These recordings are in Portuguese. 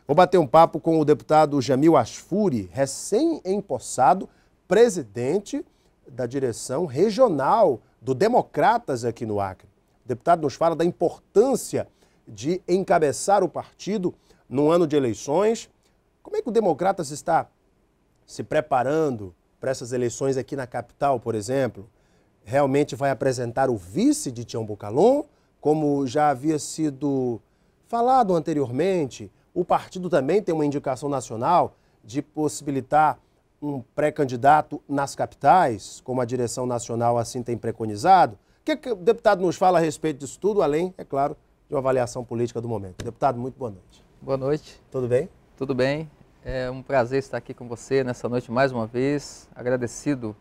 Vou bater um papo com o deputado Jamil Asfuri, recém-empossado presidente da direção regional do Democratas aqui no Acre. O deputado nos fala da importância de encabeçar o partido no ano de eleições. Como é que o Democratas está se preparando para essas eleições aqui na capital, por exemplo? Realmente vai apresentar o vice de Tião Bocalhon, como já havia sido falado anteriormente? O partido também tem uma indicação nacional de possibilitar um pré-candidato nas capitais, como a direção nacional assim tem preconizado. O que o deputado nos fala a respeito disso tudo, além, é claro, de uma avaliação política do momento? Deputado, muito boa noite. Boa noite. Tudo bem? Tudo bem. É um prazer estar aqui com você nessa noite mais uma vez. Agradecido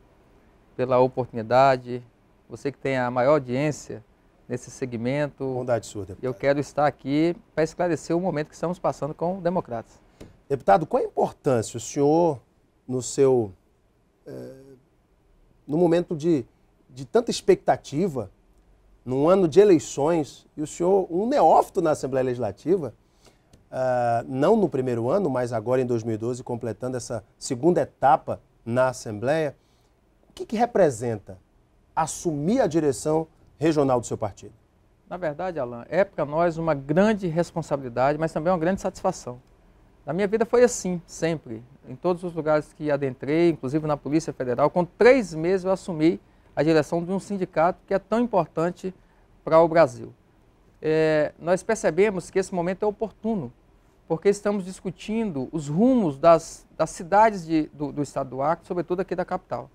pela oportunidade. Você que tem a maior audiência nesse segmento. Bondade sua, deputado. Eu quero estar aqui para esclarecer o momento que estamos passando com o Democratas. Deputado, qual a importância o senhor, no momento de tanta expectativa, num ano de eleições, e o senhor, um neófito na Assembleia Legislativa, não no primeiro ano, mas agora em 2012, completando essa segunda etapa na Assembleia, o que representa assumir a direção regional do seu partido? Na verdade, Alan, é para nós uma grande responsabilidade, mas também uma grande satisfação. Na minha vida foi assim, sempre. Em todos os lugares que adentrei, inclusive na Polícia Federal, com 3 meses eu assumi a direção de um sindicato que é tão importante para o Brasil. Nós percebemos que esse momento é oportuno, porque estamos discutindo os rumos das cidades do estado do Acre, sobretudo aqui da capital.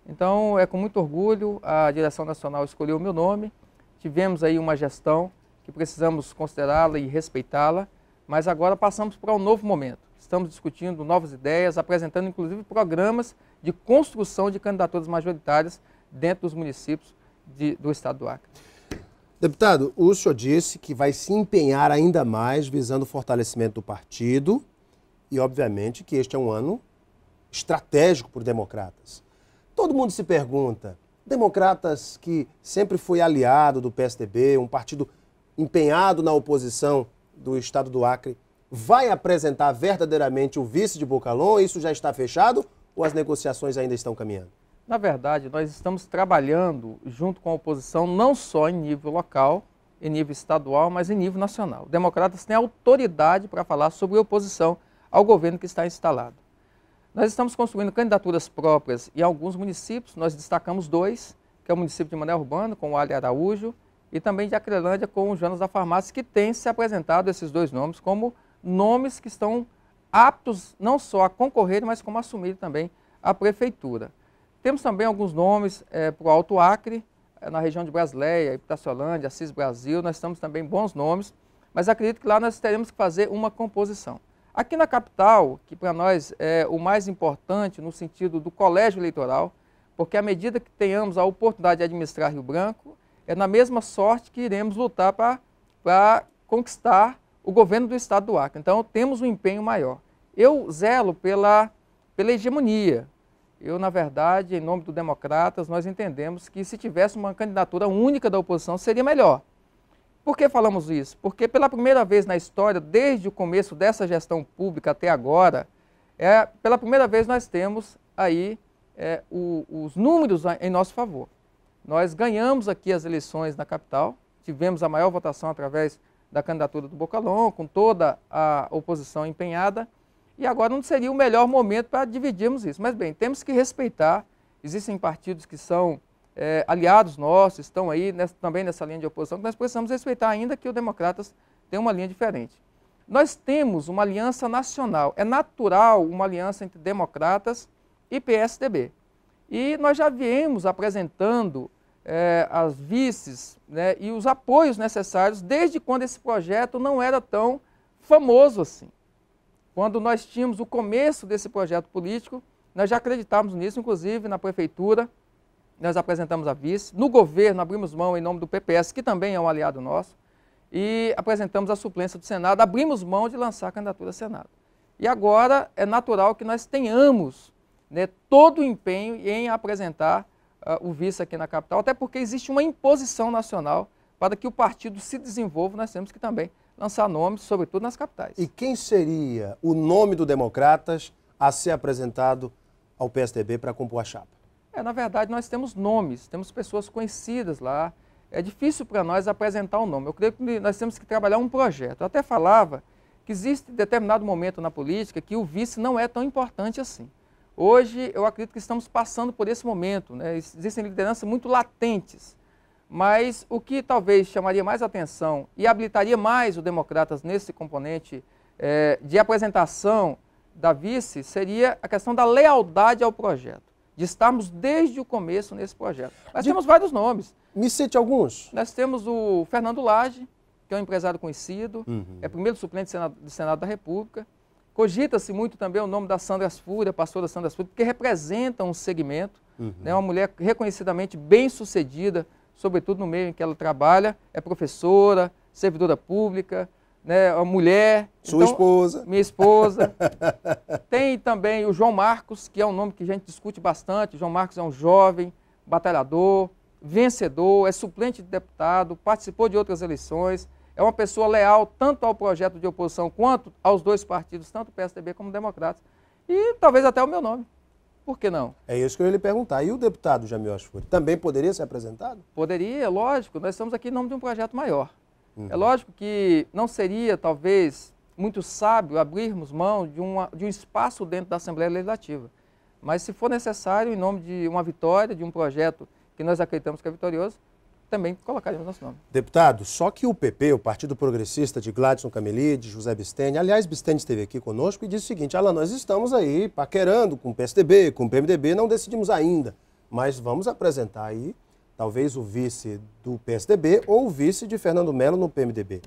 Então, é com muito orgulho, a direção nacional escolheu o meu nome. Tivemos aí uma gestão que precisamos considerá-la e respeitá-la, mas agora passamos para um novo momento. Estamos discutindo novas ideias, apresentando inclusive programas de construção de candidaturas majoritárias dentro dos municípios do estado do Acre. Deputado, o senhor disse que vai se empenhar ainda mais visando o fortalecimento do partido e, obviamente, que este é um ano estratégico para os Democratas. Todo mundo se pergunta, Democratas que sempre foi aliado do PSDB, um partido empenhado na oposição do estado do Acre, vai apresentar verdadeiramente o vice de Bocalhon? Isso já está fechado ou as negociações ainda estão caminhando? Na verdade, nós estamos trabalhando junto com a oposição não só em nível local, em nível estadual, mas em nível nacional. Democratas têm autoridade para falar sobre oposição ao governo que está instalado. Nós estamos construindo candidaturas próprias em alguns municípios, nós destacamos 2, que é o município de Mané Urbano, com o Ali Araújo, e também de Acrelândia, com o Jonas da Farmácia, que tem se apresentado esses 2 nomes como nomes que estão aptos não só a concorrer, mas como a assumir também a prefeitura. Temos também alguns nomes para o Alto Acre, na região de Brasileia, Itaciolândia, Assis Brasil, nós temos também bons nomes, mas acredito que lá nós teremos que fazer uma composição. Aqui na capital, que para nós é o mais importante no sentido do colégio eleitoral, porque à medida que tenhamos a oportunidade de administrar Rio Branco, é na mesma sorte que iremos lutar para conquistar o governo do estado do Acre. Então temos um empenho maior. Eu zelo pela hegemonia. Eu, na verdade, em nome do Democratas, nós entendemos que se tivesse uma candidatura única da oposição seria melhor. Por que falamos isso? Porque pela primeira vez na história, desde o começo dessa gestão pública até agora, pela primeira vez nós temos aí os números em nosso favor. Nós ganhamos aqui as eleições na capital, tivemos a maior votação através da candidatura do Bocalhon, com toda a oposição empenhada, e agora não seria o melhor momento para dividirmos isso. Mas bem, temos que respeitar, existem partidos que são aliados nossos, estão aí também nessa linha de oposição, que nós precisamos respeitar, ainda que o Democratas tenha uma linha diferente. Nós temos uma aliança nacional, é natural uma aliança entre Democratas e PSDB. E nós já viemos apresentando as vices, né, e os apoios necessários desde quando esse projeto não era tão famoso assim. Quando nós tínhamos o começo desse projeto político, nós já acreditávamos nisso, inclusive na prefeitura, nós apresentamos a vice, no governo abrimos mão em nome do PPS, que também é um aliado nosso, e apresentamos a suplência do Senado, abrimos mão de lançar a candidatura ao Senado. E agora é natural que nós tenhamos, né, todo o empenho em apresentar o vice aqui na capital, até porque existe uma imposição nacional para que o partido se desenvolva, nós temos que também lançar nomes, sobretudo nas capitais. E quem seria o nome do Democratas a ser apresentado ao PSDB para compor a chapa? Na verdade, nós temos nomes, temos pessoas conhecidas lá. É difícil para nós apresentar um nome. Eu creio que nós temos que trabalhar um projeto. Eu até falava que existe determinado momento na política que o vice não é tão importante assim. Hoje, eu acredito que estamos passando por esse momento, né? Existem lideranças muito latentes, mas o que talvez chamaria mais atenção e habilitaria mais o Democratas nesse componente de apresentação da vice seria a questão da lealdade ao projeto, de estarmos desde o começo nesse projeto. Nós temos vários nomes. Me cite alguns. Nós temos o Fernando Lage, que é um empresário conhecido, é primeiro suplente do Senado da República. Cogita-se muito também o nome da Sandra Asfuri, a pastora Sandra Asfuri, porque representa um segmento, né, uma mulher reconhecidamente bem-sucedida, sobretudo no meio em que ela trabalha, é professora, servidora pública, né, uma mulher. Sua esposa. Minha esposa. Tem também o João Marcos, que é um nome que a gente discute bastante. O João Marcos é um jovem, batalhador, vencedor, é suplente de deputado, participou de outras eleições, é uma pessoa leal tanto ao projeto de oposição quanto aos dois partidos, tanto o PSDB como o Democratas, e talvez até o meu nome. Por que não? É isso que eu ia lhe perguntar. E o deputado Jamil Asfuri também poderia ser apresentado? Poderia, lógico. Nós estamos aqui em nome de um projeto maior. É lógico que não seria, talvez, muito sábio abrirmos mão de um espaço dentro da Assembleia Legislativa. Mas se for necessário, em nome de uma vitória, de um projeto que nós acreditamos que é vitorioso, também colocaremos nosso nome. Deputado, só que o PP, o Partido Progressista de Gladson Cameli, de José Bisteni, aliás, Bisteni esteve aqui conosco e disse o seguinte: Alan, nós estamos aí paquerando com o PSDB, com o PMDB, não decidimos ainda, mas vamos apresentar aí talvez o vice do PSDB ou o vice de Fernando Melo no PMDB.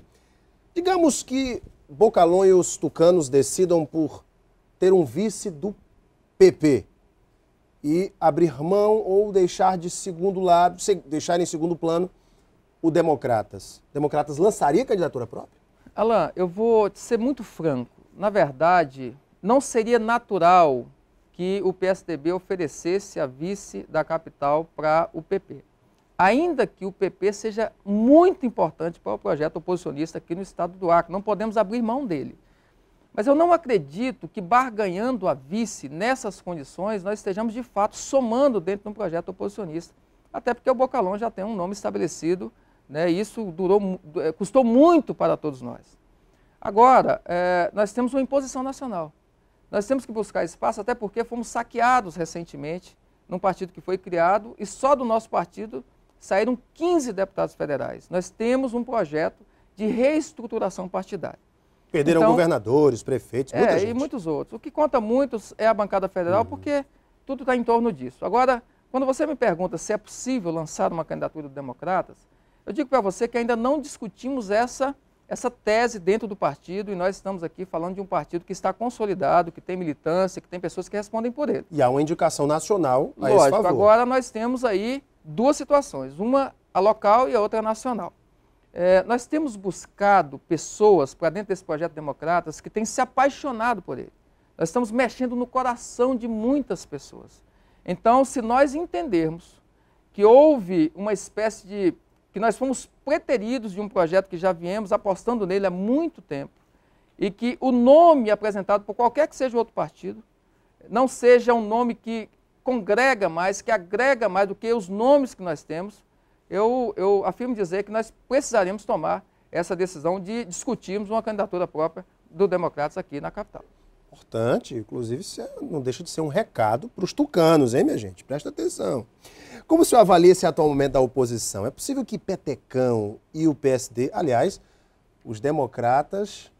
Digamos que Bocalhau e os tucanos decidam por ter um vice do PP e abrir mão ou deixar de segundo lado, deixar em segundo plano o Democratas. Democratas lançaria candidatura própria? Alan, eu vou ser muito franco. Na verdade, não seria natural que o PSDB oferecesse a vice da capital para o PP. Ainda que o PP seja muito importante para o projeto oposicionista aqui no estado do Acre, não podemos abrir mão dele. Mas eu não acredito que, barganhando a vice nessas condições, nós estejamos, de fato, somando dentro de um projeto oposicionista. Até porque o Bocalhau já tem um nome estabelecido, né, e isso custou muito para todos nós. Agora, nós temos uma imposição nacional. Nós temos que buscar espaço, até porque fomos saqueados recentemente num partido que foi criado e só do nosso partido saíram 15 deputados federais. Nós temos um projeto de reestruturação partidária. Perderam então, governadores, prefeitos, muita gente. E muitos outros. O que conta muito é a bancada federal, porque tudo está em torno disso. Agora, quando você me pergunta se é possível lançar uma candidatura do Democratas, eu digo para você que ainda não discutimos essa tese dentro do partido e nós estamos aqui falando de um partido que está consolidado, que tem militância, que tem pessoas que respondem por ele. E há uma indicação nacional a Lógico, esse favor. Agora nós temos aí duas situações, uma a local e a outra a nacional. Nós temos buscado pessoas para dentro desse projeto Democratas que têm se apaixonado por ele. Nós estamos mexendo no coração de muitas pessoas. Então, se nós entendermos que houve uma espécie de... que nós fomos preteridos de um projeto que já viemos apostando nele há muito tempo e que o nome apresentado por qualquer que seja o outro partido não seja um nome que congrega mais, que agrega mais do que os nomes que nós temos, eu afirmo dizer que nós precisaríamos tomar essa decisão de discutirmos uma candidatura própria do Democratas aqui na capital. Importante, inclusive isso não deixa de ser um recado para os tucanos, hein, minha gente? Presta atenção. Como o senhor avalia esse atual momento da oposição? É possível que Petecão e o PSD, aliás, os democratas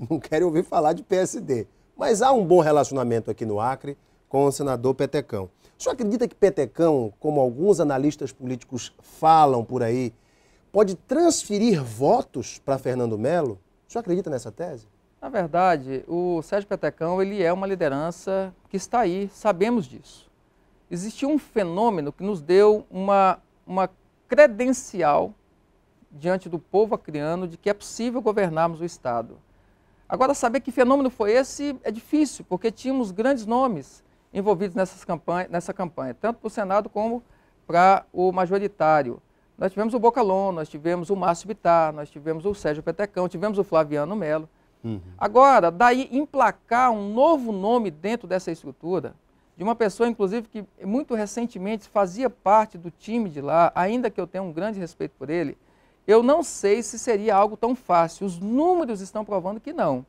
não querem ouvir falar de PSD, mas há um bom relacionamento aqui no Acre com o senador Petecão. O senhor acredita que Petecão, como alguns analistas políticos falam por aí, pode transferir votos para Fernando Melo? O senhor acredita nessa tese? Na verdade, o Sérgio Petecão ele é uma liderança que está aí, sabemos disso. Existiu um fenômeno que nos deu uma credencial diante do povo acreano de que é possível governarmos o Estado. Agora, saber que fenômeno foi esse é difícil, porque tínhamos grandes nomes envolvidos nessa campanha, tanto para o Senado como para o majoritário. Nós tivemos o Bocalon, nós tivemos o Márcio Bittar, nós tivemos o Sérgio Petecão, tivemos o Flaviano Melo. Agora, daí emplacar um novo nome dentro dessa estrutura, de uma pessoa, inclusive, que muito recentemente fazia parte do time de lá, ainda que eu tenha um grande respeito por ele, eu não sei se seria algo tão fácil. Os números estão provando que não.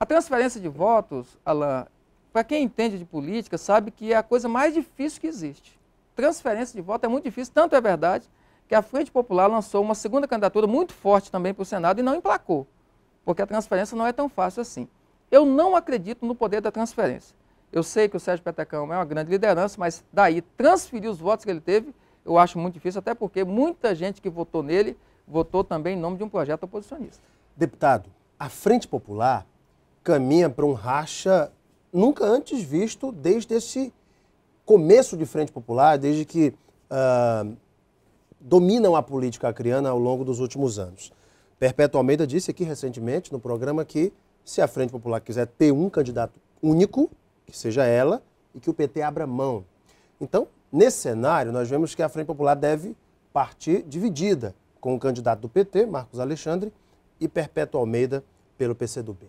A transferência de votos, Alain, para quem entende de política, sabe que é a coisa mais difícil que existe. Transferência de voto é muito difícil, tanto é verdade que a Frente Popular lançou uma segunda candidatura muito forte também para o Senado e não emplacou, porque a transferência não é tão fácil assim. Eu não acredito no poder da transferência. Eu sei que o Sérgio Petecão é uma grande liderança, mas daí transferir os votos que ele teve, eu acho muito difícil, até porque muita gente que votou nele, votou também em nome de um projeto oposicionista. Deputado, a Frente Popular caminha para um racha nunca antes visto desde esse começo de Frente Popular, desde que dominam a política acreana ao longo dos últimos anos. Perpétua Almeida disse aqui recentemente no programa que se a Frente Popular quiser ter um candidato único, que seja ela, e que o PT abra mão. Então, nesse cenário, nós vemos que a Frente Popular deve partir dividida, com o candidato do PT, Marcos Alexandre, e Perpétua Almeida pelo PCdoB.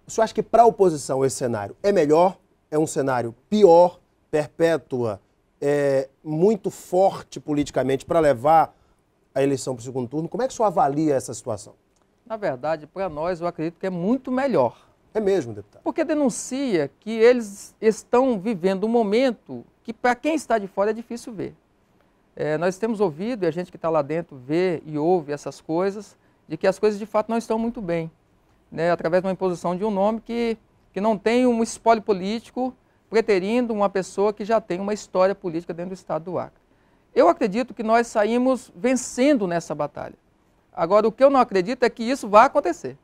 O senhor acha que para a oposição esse cenário é melhor? É um cenário pior? Perpétua é muito forte politicamente para levar a eleição para o segundo turno? Como é que o senhor avalia essa situação? Na verdade, para nós, eu acredito que é muito melhor. É mesmo, deputado? Porque denuncia que eles estão vivendo um momento que para quem está de fora é difícil ver. Nós temos ouvido, e a gente que está lá dentro vê e ouve essas coisas, de que as coisas de fato não estão muito bem, né? Através de uma imposição de um nome que não tem um espólio político preterindo uma pessoa que já tem uma história política dentro do estado do Acre. Eu acredito que nós saímos vencendo nessa batalha. Agora, o que eu não acredito é que isso vai acontecer.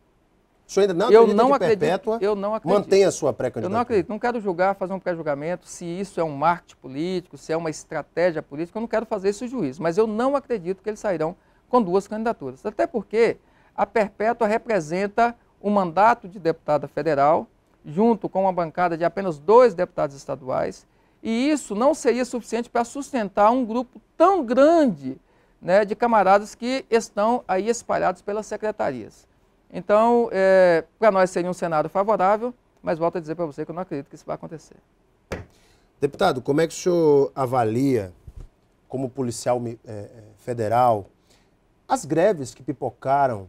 O senhor ainda não acredita que Perpétua mantenha a sua pré-candidatura? Eu não acredito, não quero julgar, fazer um pré-julgamento, se isso é um marketing político, se é uma estratégia política, eu não quero fazer esse juízo, mas eu não acredito que eles sairão com duas candidaturas. Até porque a Perpétua representa o mandato de deputada federal, junto com uma bancada de apenas 2 deputados estaduais, e isso não seria suficiente para sustentar um grupo tão grande, né, de camaradas que estão aí espalhados pelas secretarias. Então, para nós seria um cenário favorável, mas volto a dizer para você que eu não acredito que isso vai acontecer. Deputado, como é que o senhor avalia, como policial federal, as greves que pipocaram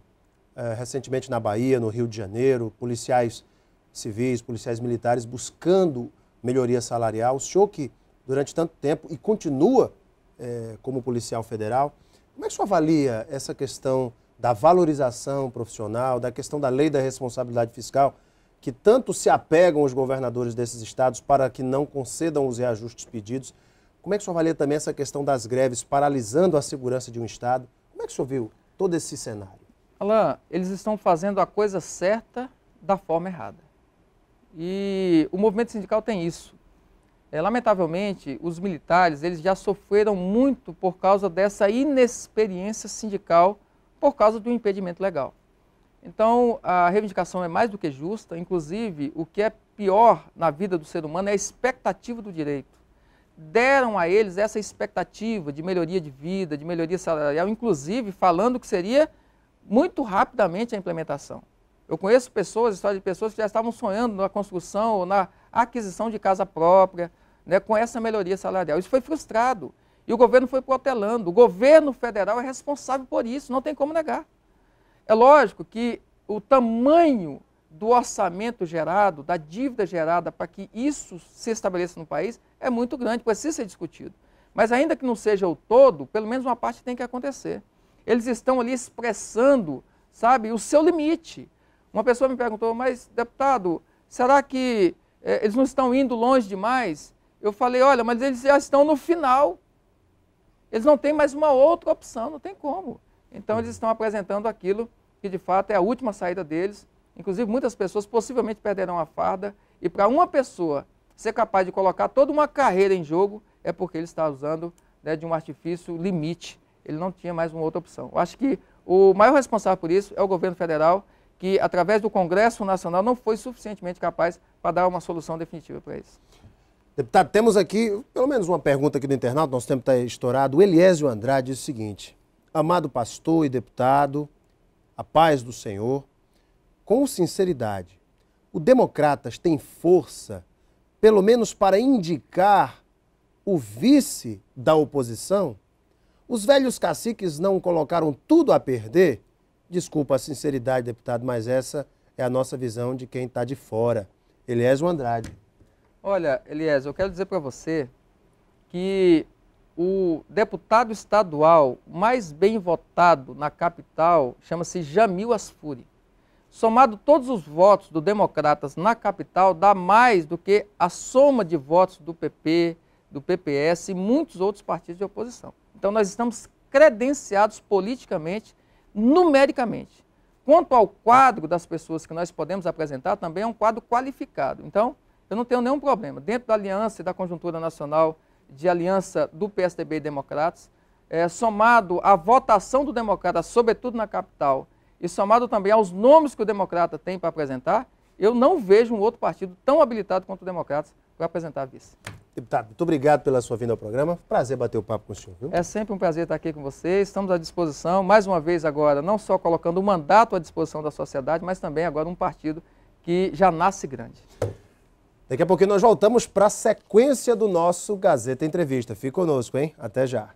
recentemente na Bahia, no Rio de Janeiro, policiais civis, policiais militares buscando melhoria salarial? O senhor que durante tanto tempo e continua como policial federal, como é que o senhor avalia essa questão da valorização profissional, da questão da lei da responsabilidade fiscal, que tanto se apegam os governadores desses estados para que não concedam os reajustes pedidos? Como é que o senhor avalia também essa questão das greves paralisando a segurança de um estado? Como é que o senhor viu todo esse cenário? Alain, eles estão fazendo a coisa certa da forma errada. E o movimento sindical tem isso. Lamentavelmente, os militares eles já sofreram muito por causa dessa inexperiência sindical, por causa do impedimento legal. Então, a reivindicação é mais do que justa, inclusive, o que é pior na vida do ser humano é a expectativa do direito. Deram a eles essa expectativa de melhoria de vida, de melhoria salarial, inclusive falando que seria muito rapidamente a implementação. Eu conheço pessoas, histórias de pessoas que já estavam sonhando na construção ou na aquisição de casa própria, né, com essa melhoria salarial. Isso foi frustrado. E o governo foi protelando. O governo federal é responsável por isso, não tem como negar. É lógico que o tamanho do orçamento gerado, da dívida gerada para que isso se estabeleça no país é muito grande, precisa ser discutido. Mas ainda que não seja o todo, pelo menos uma parte tem que acontecer. Eles estão ali expressando, sabe, o seu limite. Uma pessoa me perguntou, mas deputado, será que eles não estão indo longe demais? Eu falei, olha, mas eles já estão no final. Eles não têm mais uma outra opção, não tem como. Então, eles estão apresentando aquilo que, de fato, é a última saída deles. Inclusive, muitas pessoas possivelmente perderão a farda. E para uma pessoa ser capaz de colocar toda uma carreira em jogo, é porque ele está usando, né, de um artifício limite. Ele não tinha mais uma outra opção. Eu acho que o maior responsável por isso é o governo federal, que, através do Congresso Nacional, não foi suficientemente capaz para dar uma solução definitiva para isso. Deputado, temos aqui, pelo menos uma pergunta aqui do internauta, nosso tempo está estourado. O Eliésio Andrade diz o seguinte: amado pastor e deputado, a paz do Senhor, com sinceridade, o Democratas tem força, pelo menos para indicar o vice da oposição? Os velhos caciques não colocaram tudo a perder? Desculpa a sinceridade, deputado, mas essa é a nossa visão de quem está de fora. Eliésio Andrade. Olha, Eliésio, eu quero dizer para você que o deputado estadual mais bem votado na capital chama-se Jamil Asfuri. Somado todos os votos do Democratas na capital, dá mais do que a soma de votos do PP, do PPS e muitos outros partidos de oposição. Então nós estamos credenciados politicamente, numericamente. Quanto ao quadro das pessoas que nós podemos apresentar, também é um quadro qualificado. Então, eu não tenho nenhum problema. Dentro da aliança e da conjuntura nacional de aliança do PSDB e Democratas, somado à votação do Democrata, sobretudo na capital, e somado também aos nomes que o Democrata tem para apresentar, eu não vejo um outro partido tão habilitado quanto o Democratas para apresentar vice. Deputado, muito obrigado pela sua vinda ao programa. Prazer bater o papo com o senhor, viu? É sempre um prazer estar aqui com vocês. Estamos à disposição, mais uma vez agora, não só colocando o mandato à disposição da sociedade, mas também agora um partido que já nasce grande. Daqui a pouquinho nós voltamos para a sequência do nosso Gazeta Entrevista. Fique conosco, hein? Até já.